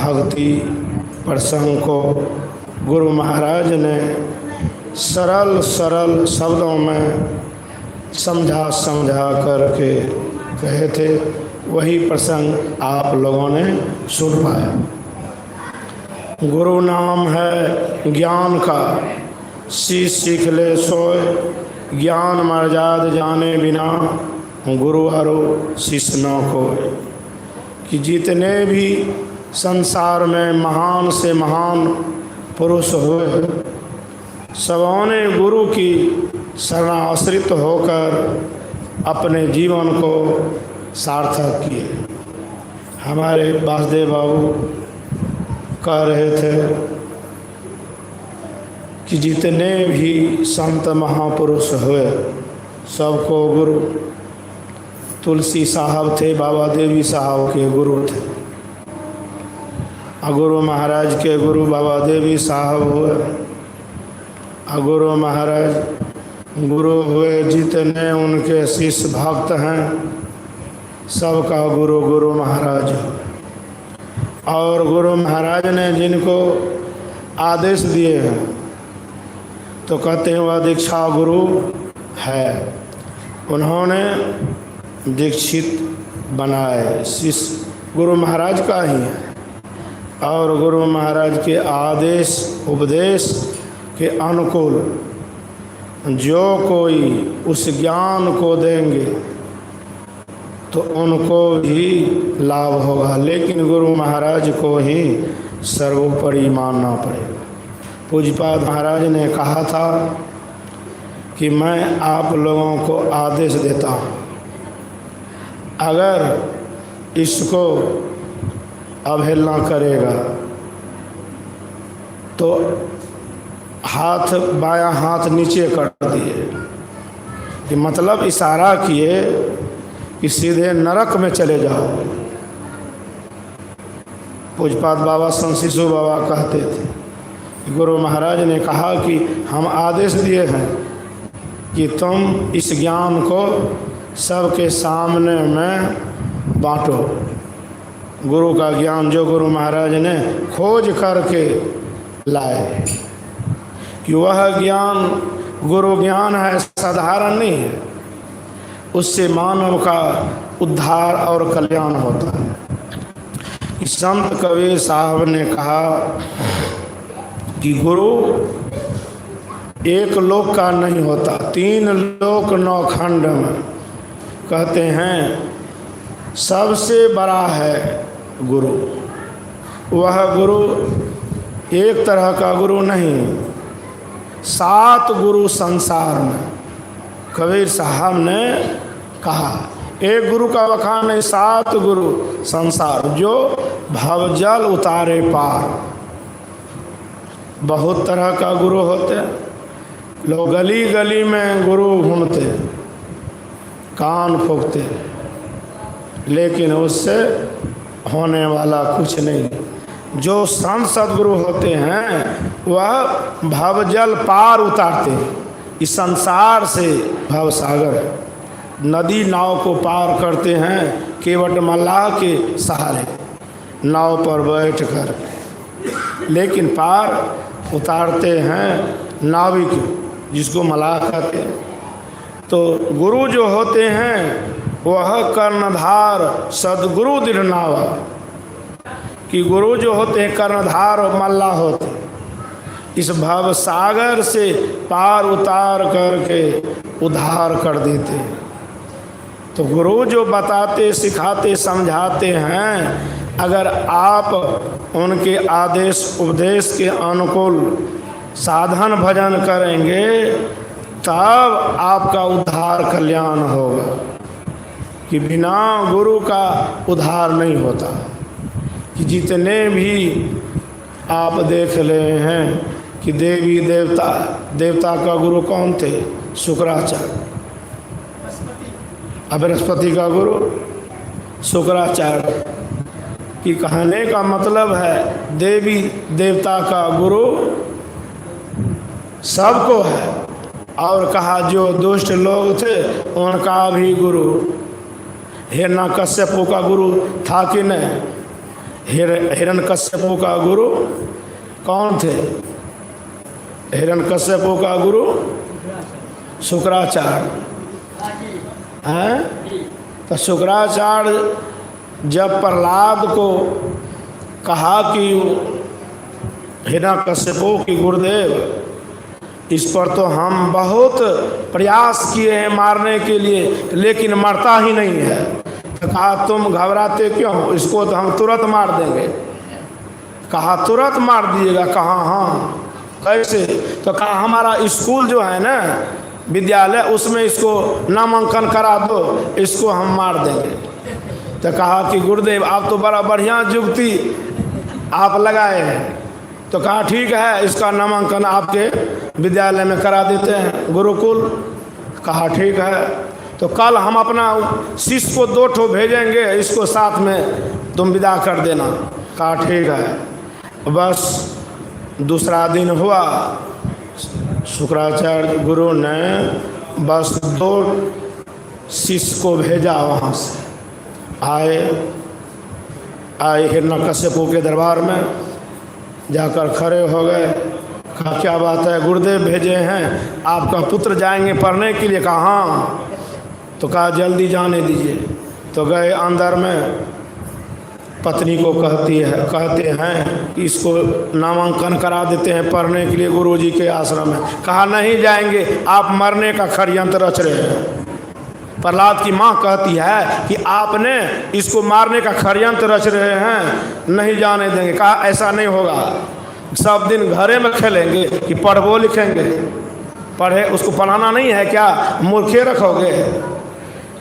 भक्ति प्रसंग को गुरु महाराज ने सरल सरल शब्दों में समझा समझा करके कहे थे, वही प्रसंग आप लोगों ने सुन पाया। गुरु नाम है ज्ञान का, शीश सीख ले सोए, ज्ञान मर्याद जाने बिना, गुरु आरो शीश न कोय। कि जितने भी संसार में महान से महान पुरुष हुए, सबों ने गुरु की शरणाश्रित होकर अपने जीवन को सार्थक किए। हमारे वासुदेव बाबू कह रहे थे कि जितने भी संत महापुरुष हुए सबको गुरु, तुलसी साहब थे, बाबा देवी साहब के गुरु थे, गुरु महाराज के गुरु बाबा देवी साहब हुए, गुरु महाराज गुरु हुए। जितने उनके शिष्य भक्त हैं सबका गुरु गुरु महाराज है। और गुरु महाराज ने जिनको आदेश दिए हैं तो कहते हैं वह दीक्षा गुरु है। उन्होंने दीक्षित बनाए, शिष्य गुरु महाराज का ही है। और गुरु महाराज के आदेश उपदेश के अनुकूल जो कोई उस ज्ञान को देंगे तो उनको भी लाभ होगा, लेकिन गुरु महाराज को ही सर्वोपरि मानना पड़ेगा। पूज्यपाद महाराज ने कहा था कि मैं आप लोगों को आदेश देता हूँ, अगर इसको अवहेलना करेगा तो हाथ बायां हाथ नीचे कर दिए, कि मतलब इशारा किए कि सीधे नरक में चले जाओ। पूज्यपाद बाबा संत शिशु बाबा कहते थे, गुरु महाराज ने कहा कि हम आदेश दिए हैं कि तुम इस ज्ञान को सबके सामने में बांटो। गुरु का ज्ञान जो गुरु महाराज ने खोज करके लाए, कि वह ज्ञान गुरु ज्ञान है, साधारण नहीं है। उससे मानव का उद्धार और कल्याण होता है। संत कबीर साहब ने कहा कि गुरु एक लोक का नहीं होता, 3 लोक 9 खंड में। कहते हैं सबसे बड़ा है गुरु। वह गुरु एक तरह का गुरु नहीं, 7 गुरु संसार में। कबीर साहब ने कहा एक गुरु का बखान नहीं, 7 गुरु संसार जो भवजल उतारे पार। बहुत तरह का गुरु होते, लोग गली गली में गुरु घूमते, कान फूकते, लेकिन उससे होने वाला कुछ नहीं। जो संत सदगुरु होते हैं वह भवजल पार उतारते हैं। इस संसार से भव सागर है, नदी नाव को पार करते हैं केवट मल्लाह के सहारे, नाव पर बैठ कर, लेकिन पार उतारते हैं नाविक, जिसको मल्लाह कहते हैं। तो गुरु जो होते हैं वह कर्णधार सदगुरु दृढ़नावा, कि गुरु जो होते हैं कर्णधार और मल्लाह होते हैं, इस भव सागर से पार उतार करके उद्धार कर देते हैं। तो गुरु जो बताते सिखाते समझाते हैं, अगर आप उनके आदेश उपदेश के अनुकूल साधन भजन करेंगे तब आपका उद्धार कल्याण होगा, कि बिना गुरु का उद्धार नहीं होता। कि जितने भी आप देख रहे हैं कि देवी देवता का गुरु कौन थे? शुक्राचार्य। बृहस्पति का गुरु शुक्राचार्य। कि कहने का मतलब है देवी देवता का गुरु सबको है, और कहा जो दुष्ट लोग थे उनका भी गुरु। हिरण्यकश्यप का गुरु था कि नहीं? हिरण्यकश्यपु का गुरु कौन थे? हिरण्यकश्यपु का गुरु शुक्राचार्य हैं। तो शुक्राचार्य जब प्रहलाद को कहा कि हिरण्यकश्यपु की गुरुदेव, इस पर तो हम बहुत प्रयास किए हैं मारने के लिए, लेकिन मरता ही नहीं है। तो कहा तुम घबराते क्यों, इसको तो हम तुरंत मार देंगे। कहा तुरंत मार दिएगा? कहा हाँ। कैसे? तो कहा हमारा स्कूल जो है ना, विद्यालय, उसमें इसको नामांकन करा दो, इसको हम मार देंगे। तो कहा कि गुरुदेव आप तो बड़ा बढ़िया युक्ति आप लगाए हैं। तो कहा ठीक है, इसका नामांकन आपके विद्यालय में करा देते हैं, गुरुकुल। कहा ठीक है, तो कल हम अपना शिष्य को 2 ठो भेजेंगे, इसको साथ में तुम विदा कर देना। कहा ठीक है। बस दूसरा दिन हुआ, शुक्राचार्य गुरु ने बस 2 शिष्य को भेजा, वहाँ से आए हिरण्यकश्यपु के दरबार में जाकर खड़े हो गए। कहा क्या बात है? गुरुदेव भेजे हैं, आपका पुत्र जाएंगे पढ़ने के लिए। कहा हाँ। तो कहा जल्दी जाने दीजिए। तो गए अंदर में, पत्नी को कहते हैं कि इसको नामांकन करा देते हैं पढ़ने के लिए गुरुजी के आश्रम में। कहा नहीं जाएंगे, आप मरने का षड्यंत्र रच रहे हैं। प्रहलाद की माँ कहती है कि आपने इसको मारने का षड्यंत्र रच रहे हैं, नहीं जाने देंगे। कहा ऐसा नहीं होगा, सब दिन घरे में खेलेंगे कि पढ़बो लिखेंगे? पढ़े, उसको पढ़ाना नहीं है क्या, मूर्खे रखोगे?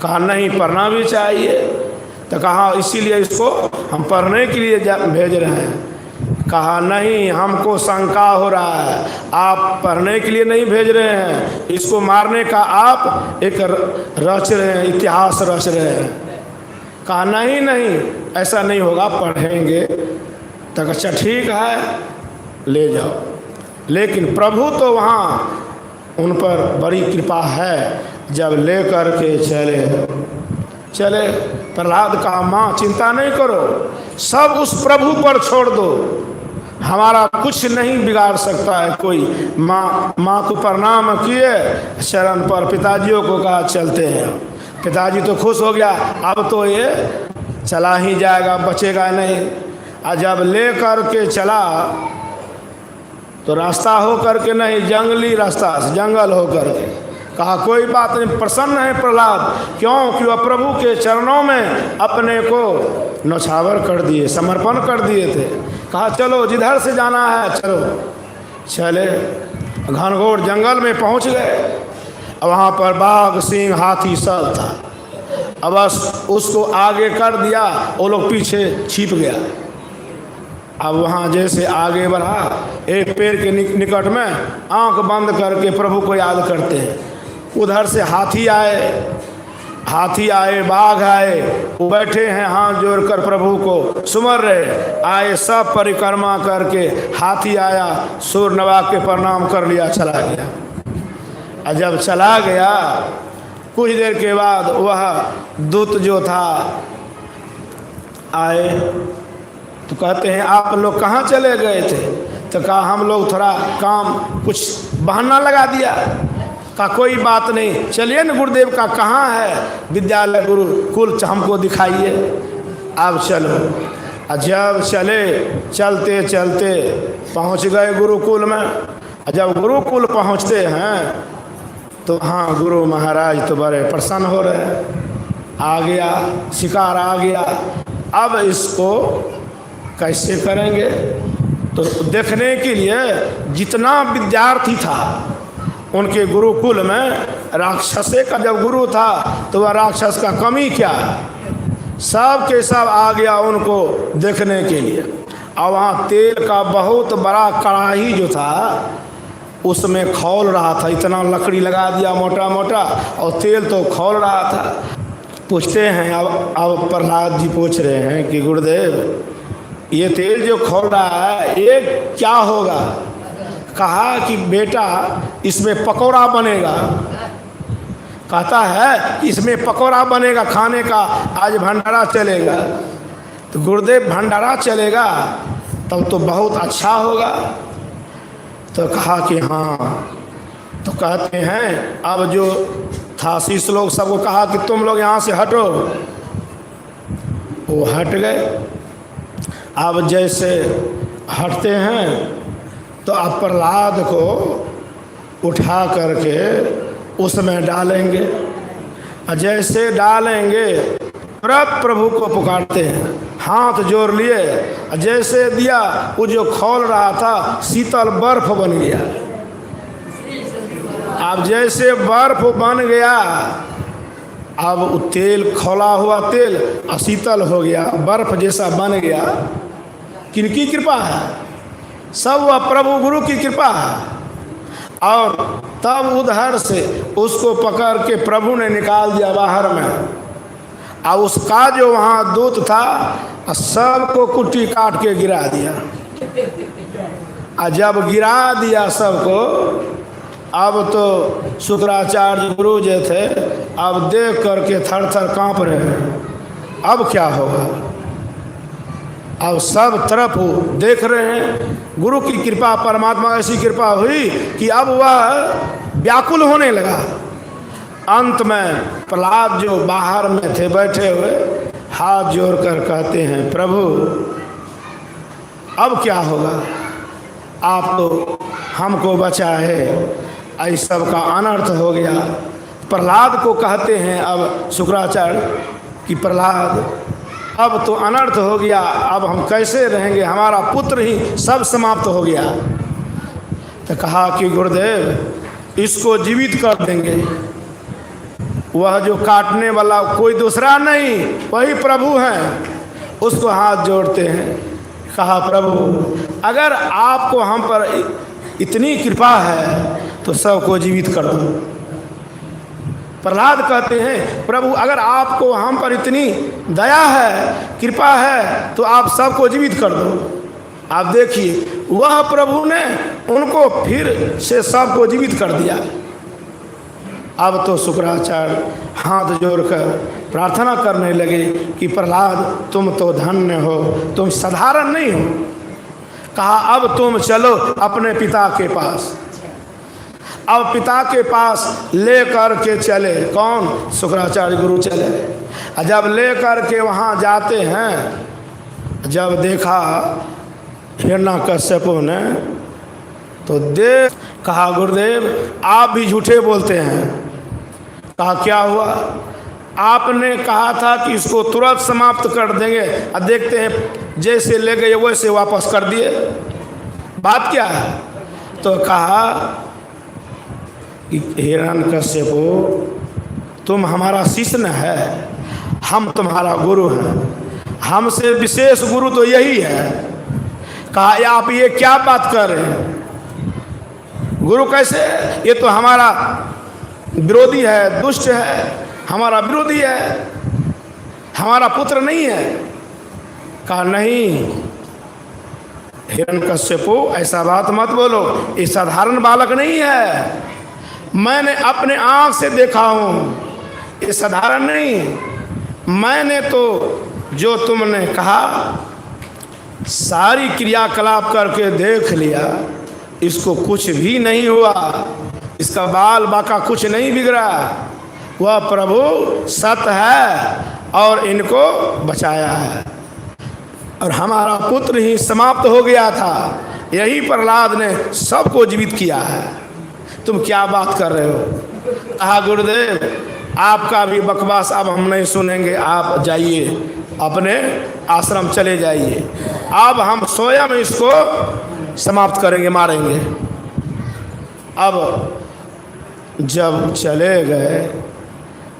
कहा नहीं, पढ़ना भी चाहिए। तो कहा इसीलिए इसको हम पढ़ने के लिए भेज रहे हैं। कहा नहीं, हमको शंका हो रहा है, आप पढ़ने के लिए नहीं भेज रहे हैं, इसको मारने का आप एक रच रहे हैं, इतिहास रच रहे हैं। कहा नहीं नहीं, ऐसा नहीं होगा, पढ़ेंगे। तो अच्छा ठीक है, ले जाओ। लेकिन प्रभु तो वहाँ उन पर बड़ी कृपा है, जब ले कर के चले। प्रहलाद कहा माँ चिंता नहीं करो, सब उस प्रभु पर छोड़ दो, हमारा कुछ नहीं बिगाड़ सकता है कोई। माँ को प्रणाम किए शरण पर, पिताजियों को कहा चलते हैं। पिताजी तो खुश हो गया, अब तो ये चला ही जाएगा, बचेगा नहीं। और जब ले कर के चला तो रास्ता हो करके नहीं, जंगली रास्ता, जंगल हो करके। कहा कोई बात नहीं, प्रसन्न है प्रहलाद, क्योंकि वह प्रभु के चरणों में अपने को नौछावर कर दिए, समर्पण कर दिए थे। कहा चलो जिधर से जाना है चलो। चले, घनघोर जंगल में पहुंच गए। वहाँ पर बाघ, सिंह, हाथी सब था। अब बस उसको आगे कर दिया, वो लोग पीछे छिप गया। अब वहाँ जैसे आगे बढ़ा, एक पेड़ के निकट में आंख बंद करके प्रभु को याद करते हैं। उधर से हाथी आए, बाघ आए, वो बैठे हैं हाथ जोड़कर प्रभु को सुमर रहे। आए सब परिक्रमा करके, हाथी आया, सूर नवा के प्रणाम कर लिया, चला गया। और जब चला गया, कुछ देर के बाद वह दूत जो था आए, तो कहते हैं आप लोग कहाँ चले गए थे? तो कहा हम लोग थोड़ा काम, कुछ बहाना लगा दिया। कहा कोई बात नहीं, चलिए न, गुरुदेव का कहाँ है विद्यालय, गुरुकुल, हमको दिखाइए। अब चलो। जब चलते चलते पहुँच गए गुरुकुल में। जब गुरुकुल पहुँचते हैं तो हाँ, गुरु महाराज तो बड़े प्रसन्न हो रहे हैं, आ गया शिकार, आ गया। अब इसको कैसे करेंगे? तो देखने के लिए जितना विद्यार्थी था उनके गुरुकुल में, राक्षसे का जब गुरु था तो वह राक्षस का कमी क्या, सब के सब आ गया उनको देखने के लिए। और वहाँ तेल का बहुत बड़ा कढ़ाई जो था उसमें खौल रहा था, इतना लकड़ी लगा दिया मोटा मोटा, और तेल तो खौल रहा था। पूछते हैं, अब प्रहलाद जी पूछ रहे हैं कि गुरुदेव ये तेल जो खौल रहा है ये क्या होगा? कहा कि बेटा इसमें पकौड़ा बनेगा। कहता है इसमें पकौड़ा बनेगा, खाने का आज भंडारा चलेगा। तो गुरुदेव भंडारा चलेगा तब तो बहुत अच्छा होगा। तो कहा कि हाँ। तो कहते हैं अब जो था शिष्य लोग सबको कहा कि तुम लोग यहाँ से हटो। वो हट गए। अब जैसे हटते हैं तो अब प्रहलाद को उठा करके उसमें डालेंगे। और जैसे डालेंगे प्रभु को पुकारते हैं, हाथ जोड़ लिए, जैसे दिया वो जो खोल रहा था शीतल बर्फ बन गया। अब जैसे बर्फ बन गया, अब वो तेल खोला हुआ तेल शीतल हो गया, बर्फ जैसा बन गया। किनकी कृपा है? सब वह प्रभु गुरु की कृपा है। और तब उधर से उसको पकड़ के प्रभु ने निकाल दिया बाहर में। और उसका जो वहाँ दूत था सबको कुट्टी काट के गिरा दिया। और जब गिरा दिया सबको, अब तो शुक्राचार्य गुरु जो थे अब देख करके थर थर काँप रहे हैं, अब क्या होगा। अब सब तरफ देख रहे हैं। गुरु की कृपा, परमात्मा ऐसी कृपा हुई कि अब वह व्याकुल होने लगा। अंत में प्रहलाद जो बाहर में थे बैठे हुए, हाथ जोड़कर कहते हैं, प्रभु अब क्या होगा, आप तो हमको बचाए, इस सब का अनर्थ हो गया। प्रहलाद को कहते हैं अब शुक्राचार्य कि प्रहलाद अब तो अनर्थ हो गया, अब हम कैसे रहेंगे, हमारा पुत्र ही सब समाप्त हो गया। तो कहा कि गुरुदेव इसको जीवित कर देंगे। वह जो काटने वाला कोई दूसरा नहीं, वही प्रभु हैं। उसको हाथ जोड़ते हैं। कहा प्रभु अगर आपको हम पर इतनी कृपा है तो सबको जीवित कर दो। प्रहलाद कहते हैं प्रभु अगर आपको हम पर इतनी दया है, कृपा है, तो आप सबको जीवित कर दो। आप देखिए वह प्रभु ने उनको फिर से सबको जीवित कर दिया। अब तो शुक्राचार्य हाथ जोड़कर प्रार्थना करने लगे कि प्रहलाद तुम तो धन्य हो, तुम साधारण नहीं हो। कहा अब तुम चलो अपने पिता के पास। अब पिता के पास ले कर के चले। कौन? शुक्राचार्य गुरु चले। जब ले कर के वहाँ जाते हैं, जब देखा हिरण्यकश्यपु ने तो देख, कहा गुरुदेव आप भी झूठे बोलते हैं। कहा क्या हुआ? आपने कहा था कि इसको तुरंत समाप्त कर देंगे, और देखते हैं जैसे ले गए वैसे वापस कर दिए। बात क्या है? तो कहा कि हिरण्यकश्यपु तुम हमारा शिष्य न है, हम तुम्हारा गुरु हैं, हमसे विशेष गुरु तो यही है। कहा आप ये क्या बात कर रहे हैं? गुरु कैसे? ये तो हमारा विरोधी है, दुष्ट है, हमारा विरोधी है, हमारा पुत्र नहीं है। कहा नहीं हिरण्यकश्यपु ऐसा बात मत बोलो, ये साधारण बालक नहीं है, मैंने अपने आँख से देखा हूँ, ये साधारण नहीं। मैंने तो जो तुमने कहा सारी क्रियाकलाप करके देख लिया, इसको कुछ भी नहीं हुआ, इसका बाल बाका कुछ नहीं बिगड़ा। वह प्रभु सत्य है और इनको बचाया है, और हमारा पुत्र ही समाप्त हो गया था, यही प्रहलाद ने सबको जीवित किया है। तुम क्या बात कर रहे हो? कहा गुरुदेव आपका भी बकवास अब हम नहीं सुनेंगे, आप जाइए अपने आश्रम चले जाइए, अब हम स्वयं इसको समाप्त करेंगे, मारेंगे। अब जब चले गए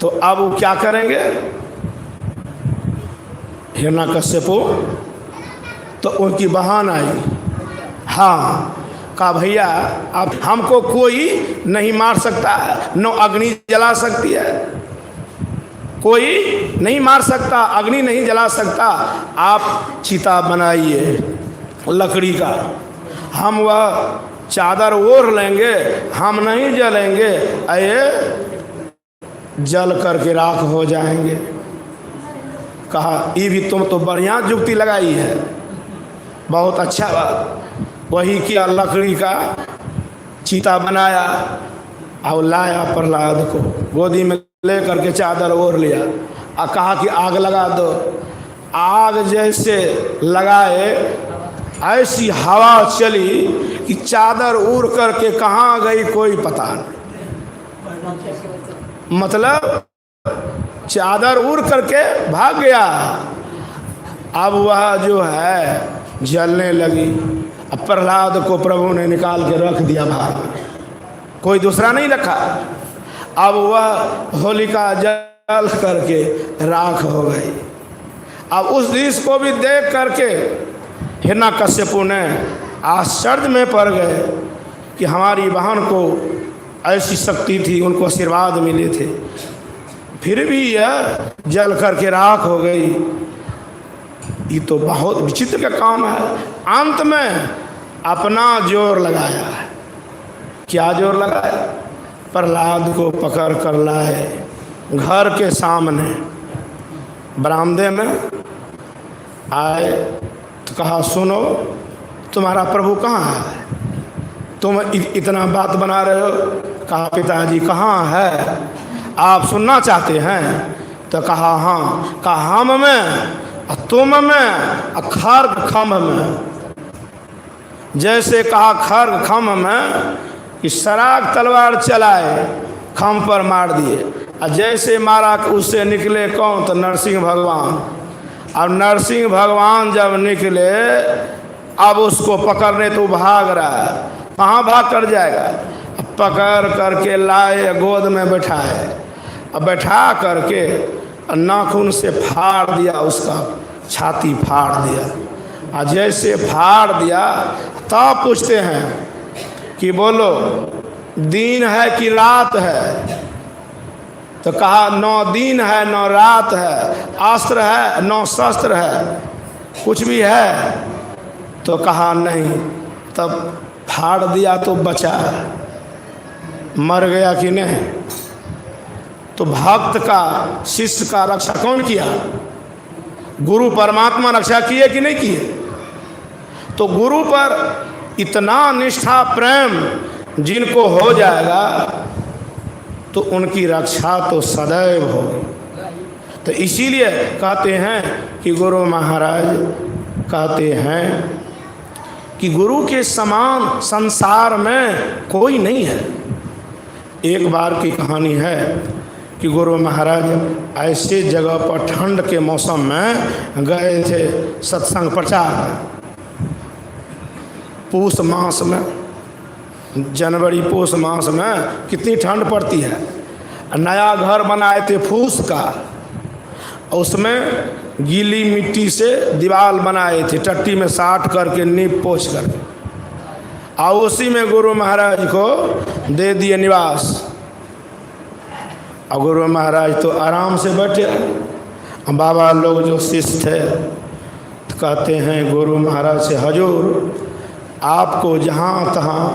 तो अब वो क्या करेंगे? हिरण्यकश्यपु तो उनकी बहन आई। हाँ, कहा भैया अब हमको कोई नहीं मार सकता है, न अग्नि जला सकती है, कोई नहीं मार सकता, अग्नि नहीं जला सकता। आप चिता बनाइए लकड़ी का, हम वह चादर ओढ़ लेंगे, हम नहीं जलेंगे, ये जल करके राख हो जाएंगे। कहा ये भी तुम तो बढ़िया जुक्ति लगाई है, बहुत अच्छा बात। वही किया, लकड़ी का चीता बनाया और लाया प्रहलाद को गोदी में ले करके चादर ओढ़ लिया और कहा कि आग लगा दो। आग जैसे लगाए ऐसी हवा चली कि चादर उड़ करके कहाँ गई कोई पता नहीं। मतलब चादर उड़ करके भाग गया। अब वह जो है जलने लगी। अब प्रहलाद को प्रभु ने निकाल के रख दिया बाहर में, कोई दूसरा नहीं रखा। अब वह होलिका जल करके राख हो गई। अब उस दृश्य को भी देख करके हिरण्यकश्यपु ने आश्चर्य में पड़ गए कि हमारी बहन को ऐसी शक्ति थी, उनको आशीर्वाद मिले थे, फिर भी यह जल करके राख हो गई। ये तो बहुत विचित्र का काम है। अंत में अपना जोर लगाया। क्या जोर लगाया? प्रहलाद को पकड़ कर लाए घर के सामने बरामदे में आए तो कहा सुनो, तुम्हारा प्रभु कहाँ है? तुम इतना बात बना रहे हो। कहा पिताजी कहाँ है, आप सुनना चाहते हैं? तो कहा हाँ। कहा हम में तुम में खर्ग खम्भ में। जैसे कहा खर्ग खम्भ में कि सराग तलवार चलाए, खम्भ पर मार दिए। और जैसे मारा उससे निकले कौन? तो नरसिंह भगवान। अब नरसिंह भगवान जब निकले, अब उसको पकड़ने तो भाग रहा है, कहाँ भाग कर जाएगा? पकड़ करके लाए, गोद में बैठाए। अब बैठा करके नाखून से फाड़ दिया, उसका छाती फाड़ दिया। और जैसे फाड़ दिया तब पूछते हैं कि बोलो दिन है कि रात है? तो कहा 9 दिन है 9 रात है, अस्त्र है 9 शस्त्र है, कुछ भी है? तो कहा नहीं। तब फाड़ दिया तो बचा, मर गया कि नहीं? तो भक्त का, शिष्य का रक्षा कौन किया? गुरु परमात्मा रक्षा किए कि नहीं किए? तो गुरु पर इतना निष्ठा प्रेम जिनको हो जाएगा तो उनकी रक्षा तो सदैव होगी। तो इसीलिए कहते हैं कि गुरु महाराज कहते हैं कि गुरु के समान संसार में कोई नहीं है। एक बार की कहानी है कि गुरु महाराज ऐसे जगह पर ठंड के मौसम में गए थे सत्संग प्रचार में। पूस मास में, जनवरी पूस मास में कितनी ठंड पड़ती है। नया घर बनाए थे फूस का, उसमें गीली मिट्टी से दीवार बनाए थे, टट्टी में साट करके नींव पोछ करके, और उसी में गुरु महाराज को दे दिए निवास। और गुरु महाराज तो आराम से बैठे। बाबा लोग जो शिष्य थे तो कहते हैं गुरु महाराज से, हजूर आपको जहाँ तहाँ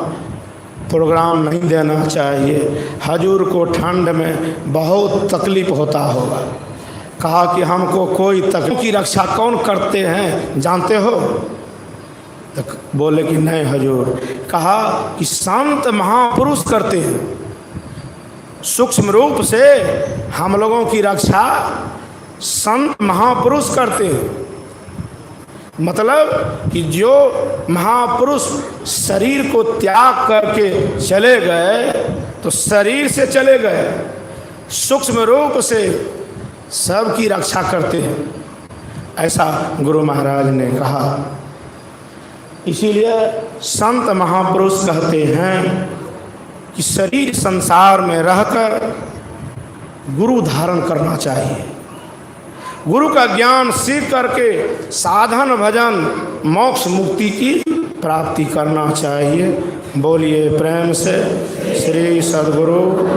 प्रोग्राम नहीं देना चाहिए, हजूर को ठंड में बहुत तकलीफ होता होगा। कहा कि हमको कोई तकलीफ की रक्षा कौन करते हैं जानते हो? तो बोले कि नहीं हजूर। कहा कि संत महापुरुष करते हैं, सूक्ष्म रूप से हम लोगों की रक्षा संत महापुरुष करते हैं। मतलब कि जो महापुरुष शरीर को त्याग करके चले गए तो शरीर से चले गए, सूक्ष्म रूप से सबकी रक्षा करते हैं, ऐसा गुरु महाराज ने कहा। इसीलिए संत महापुरुष कहते हैं कि शरीर संसार में रहकर गुरु धारण करना चाहिए। गुरु का ज्ञान सीख करके साधन भजन मोक्ष मुक्ति की प्राप्ति करना चाहिए। बोलिए प्रेम से श्री सद्गुरु